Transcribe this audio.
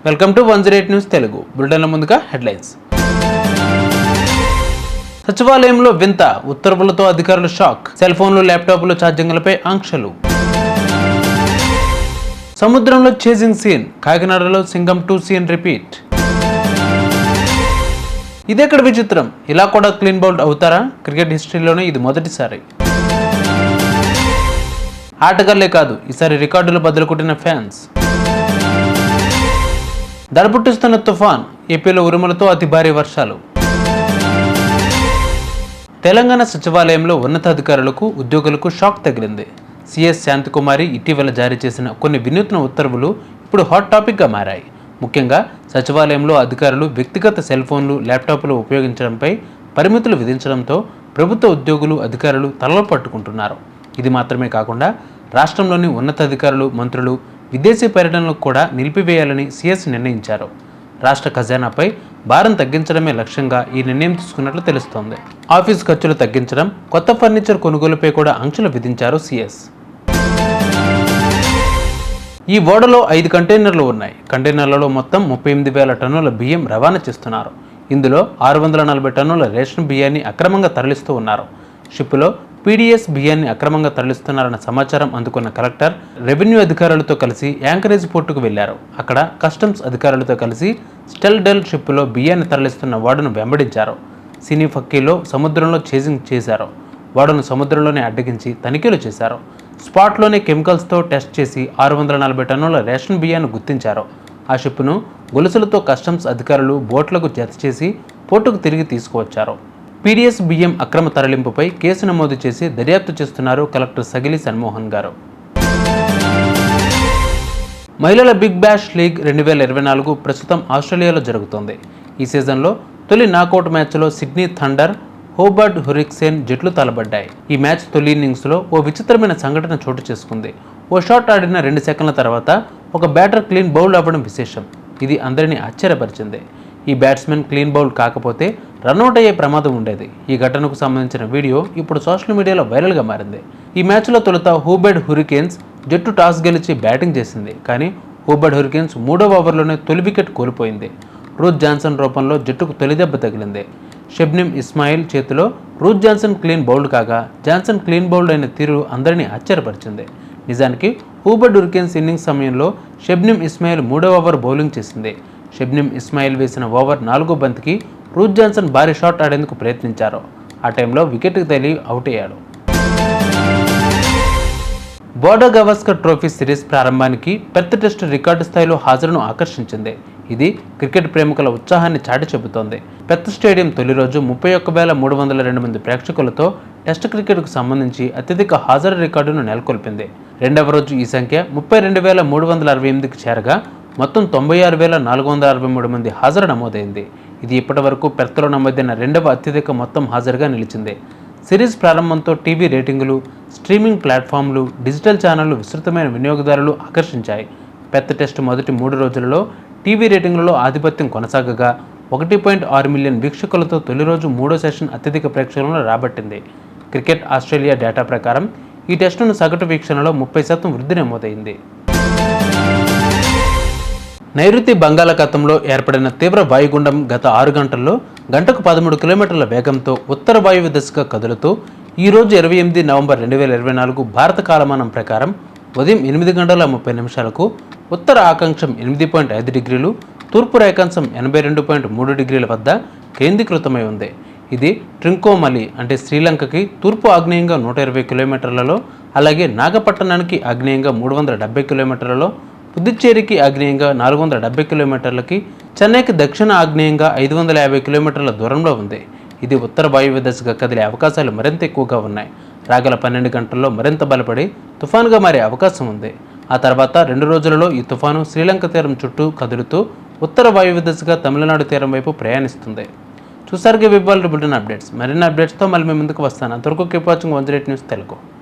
Welcome to 108 news Telugu. బులెటిన్ల ముందుగా headlines. సచివాలయంలో వింత ఉత్తర్వులతో అధికారులు షాక్. సెల్ ఫోన్లు, ల్యాప్టాప్లు ఛార్జింగ్లపై ఆంక్షలు. సముద్రంలో చేజింగ్ సీన్. కాకినాడలో సింగం 2 సీన్ రిపీట్. ఇదెక్కడ విచిత్రం, ఇలా కూడా క్లీన్ బౌల్డ్ అవుతారా? క్రికెట్ హిస్టరీలోనే ఇది మొదటిసారి. ఆటగాళ్లే కాదు, ఈసారి రికార్డులు బదులు కొట్టిన ఫ్యాన్స్. దడపుట్టిస్తున్న తుఫాన్. ఏపీలో ఉరుములతో అతి భారీ వర్షాలు. తెలంగాణ సచివాలయంలో ఉన్నతాధికారులకు, ఉద్యోగులకు షాక్ తగిలింది. సిఎస్ శాంతికుమారి ఇటీవల జారీ చేసిన కొన్ని వినూత్న ఉత్తర్వులు ఇప్పుడు హాట్ టాపిక్గా మారాయి. ముఖ్యంగా సచివాలయంలో అధికారులు వ్యక్తిగత సెల్ ఫోన్లు, ల్యాప్టాప్లు ఉపయోగించడంపై పరిమితులు విధించడంతో ప్రభుత్వ ఉద్యోగులు, అధికారులు తలలు పట్టుకుంటున్నారు. ఇది మాత్రమే కాకుండా రాష్ట్రంలోని ఉన్నతాధికారులు, మంత్రులు విదేశీ పర్యటనలకు కూడా నిలిపివేయాలని సీఎస్ నిర్ణయించారు. రాష్ట్ర ఖజానాపై భారం తగ్గించడమే లక్ష్యంగా ఈ నిర్ణయం తీసుకున్నట్లు తెలుస్తోంది. ఆఫీస్ ఖర్చులు తగ్గించడం, కొత్త ఫర్నిచర్ కొనుగోలుపై కూడా ఆంక్షలు విధించారు సీఎస్. ఈ ఓడలో 5 కంటైనర్లు ఉన్నాయి. కంటైనర్లలో మొత్తం 38,000 టన్నుల బియ్యం రవాణా చేస్తున్నారు. ఇందులో 640 టన్నుల రేషన్ బియ్యాన్ని అక్రమంగా తరలిస్తూ ఉన్నారు. షిప్లో పీడీఎస్ బియ్యాన్ని అక్రమంగా తరలిస్తున్నారన్న సమాచారం అందుకున్న కలెక్టర్ రెవెన్యూ అధికారులతో కలిసి యాంకరేజ్ పోర్టుకు వెళ్లారు. అక్కడ కస్టమ్స్ అధికారులతో కలిసి స్టెల్ డెల్ షిప్లో బియ్యాన్ని తరలిస్తున్న ఓడను వెంబడించారు. సినీ ఫక్కీలో సముద్రంలో చేజింగ్ చేశారు. ఓడను సముద్రంలోనే అడ్డగించి తనిఖీలు చేశారు. స్పాట్లోనే కెమికల్స్తో టెస్ట్ చేసి 640 టన్నుల రేషన్ బియ్యాన్ని గుర్తించారు. ఆ షిప్ను గొలుసులతో కస్టమ్స్ అధికారులు బోట్లకు జత చేసి పోర్టుకు తిరిగి తీసుకువచ్చారు. పీడీఎస్ బియ్యం అక్రమ తరలింపుపై కేసు నమోదు చేసి దర్యాప్తు చేస్తున్నారు కలెక్టర్ సగిలి సన్మోహన్ గారు. మహిళల బిగ్ బ్యాష్ లీగ్ 2024 ప్రస్తుతం ఆస్ట్రేలియాలో జరుగుతోంది. ఈ సీజన్లో తొలి నాకౌట్ మ్యాచ్లో సిడ్నీ థండర్, హోబార్ట్ హురిక్సేన్ జట్లు తలబడ్డాయి. ఈ మ్యాచ్ తొలి ఇన్నింగ్స్లో ఓ విచిత్రమైన సంఘటన చోటు చేసుకుంది. ఓ షాట్ ఆడిన 2 సెకండ్ల తర్వాత ఒక బ్యాటర్ క్లీన్ బౌల్డ్ అవ్వడం విశేషం. ఇది అందరినీ ఆశ్చర్యపరిచింది. ఈ బ్యాట్స్మెన్ క్లీన్ బౌల్డ్ కాకపోతే రన్అట్ అయ్యే ప్రమాదం ఉండేది. ఈ ఘటనకు సంబంధించిన వీడియో ఇప్పుడు సోషల్ మీడియాలో వైరల్గా మారింది. ఈ మ్యాచ్లో తొలుత హోబార్ట్ హురికేన్స్ జట్టు టాస్ గెలిచి బ్యాటింగ్ చేసింది. కానీ హోబార్ట్ హురికేన్స్ 3వ ఓవర్లోనే తొలి వికెట్ కోల్పోయింది. రూత్ జాన్సన్ రూపంలో జట్టుకు తొలి దెబ్బ తగిలింది. షెబ్నిమ్ ఇస్మాయిల్ చేతిలో రూత్ జాన్సన్ క్లీన్ బౌల్డ్ కాగా, జాన్సన్ క్లీన్ బౌల్డ్ అయిన తీరు అందరినీ ఆశ్చర్యపరిచింది. నిజానికి హోబార్ట్ హురికేన్స్ ఇన్నింగ్స్ సమయంలో షెబ్నిమ్ ఇస్మాయిల్ 3వ ఓవర్ బౌలింగ్ చేసింది. షెబ్నిమ్ ఇస్మాయిల్ వేసిన ఓవర్ 4వ బంతికి రూత్ జాన్సన్ భారీ షాట్ ఆడేందుకు ప్రయత్నించారు. ఆ టైంలో వికెట్కి తగిలి అవుట్ అయ్యాడు. బోర్డర్ గవాస్కర్ ట్రోఫీ సిరీస్ ప్రారంభానికి పెర్త్ టెస్ట్ రికార్డు స్థాయిలో హాజరును ఆకర్షించింది. ఇది క్రికెట్ ప్రేమికుల ఉత్సాహాన్ని చాటి చెబుతోంది. పెర్త్ స్టేడియం తొలి రోజు 31,302 మంది ప్రేక్షకులతో టెస్ట్ క్రికెట్కు సంబంధించి అత్యధిక హాజరు రికార్డును నెలకొల్పింది. రెండవ రోజు ఈ సంఖ్య 32,368కి చేరగా మొత్తం 96,463 మంది హాజరు నమోదైంది. ఇది ఇప్పటి వరకు పెర్త్లో నమోదైన 2వ అత్యధిక మొత్తం హాజరుగా నిలిచింది. సిరీస్ ప్రారంభంతో టీవీ రేటింగులు, స్ట్రీమింగ్ ప్లాట్ఫామ్లు, డిజిటల్ ఛానళ్లు విస్తృతమైన వినియోగదారులు ఆకర్షించాయి. పెర్త్ టెస్ట్ మొదటి 3 రోజులలో టీవీ రేటింగులలో ఆధిపత్యం కొనసాగగా 1.6 మిలియన్ వీక్షకులతో తొలి రోజు 3వ సెషన్ అత్యధిక ప్రేక్షకులను రాబట్టింది. క్రికెట్ ఆస్ట్రేలియా డేటా ప్రకారం ఈ టెస్టును సగటు వీక్షణలో 30% వృద్ధి నమోదైంది. నైరుతి బంగాళాఖాతంలో ఏర్పడిన తీవ్ర వాయుగుండం గత 6 గంటల్లో గంటకు 13 కిలోమీటర్ల వేగంతో ఉత్తర వాయువ్య దిశగా కదులుతూ ఈరోజు 28 నవంబర్ 2024 భారత కాలమానం ప్రకారం ఉదయం 8:30 ఉత్తర ఆకాంక్షం 8.5 డిగ్రీలు, తూర్పు రేఖాంశం 82.3 డిగ్రీల వద్ద కేంద్రీకృతమై ఉంది. ఇది ట్రింకోమలి అంటే శ్రీలంకకి తూర్పు ఆగ్నేయంగా 120 కిలోమీటర్లలో, అలాగే నాగపట్టణానికి ఆగ్నేయంగా 370 కిలోమీటర్లలో, పుదుచ్చేరికి ఆగ్నేయంగా 470 కిలోమీటర్లకి, చెన్నైకి దక్షిణ ఆగ్నేయంగా 550 కిలోమీటర్ల దూరంలో ఉంది. ఇది ఉత్తర వాయువ్య దిశగా కదిలే అవకాశాలు మరింత ఎక్కువగా ఉన్నాయి. రాగల 12 గంటల్లో మరింత బలపడి తుఫానుగా మారే అవకాశం ఉంది. ఆ తర్వాత 2 రోజులలో ఈ తుఫాను శ్రీలంక తీరం చుట్టూ కదులుతూ ఉత్తర వాయువ్య దిశగా తమిళనాడు తీరం వైపు ప్రయాణిస్తుంది. చూసారుగా విభాగాలు బులెటిన్ అప్డేట్స్. మరిన్ని అప్డేట్స్తో మళ్ళీ మీ ముందుకు వస్తాను. అంతవరకు కీప్ వాచింగ్ 108 న్యూస్ తెలుగు.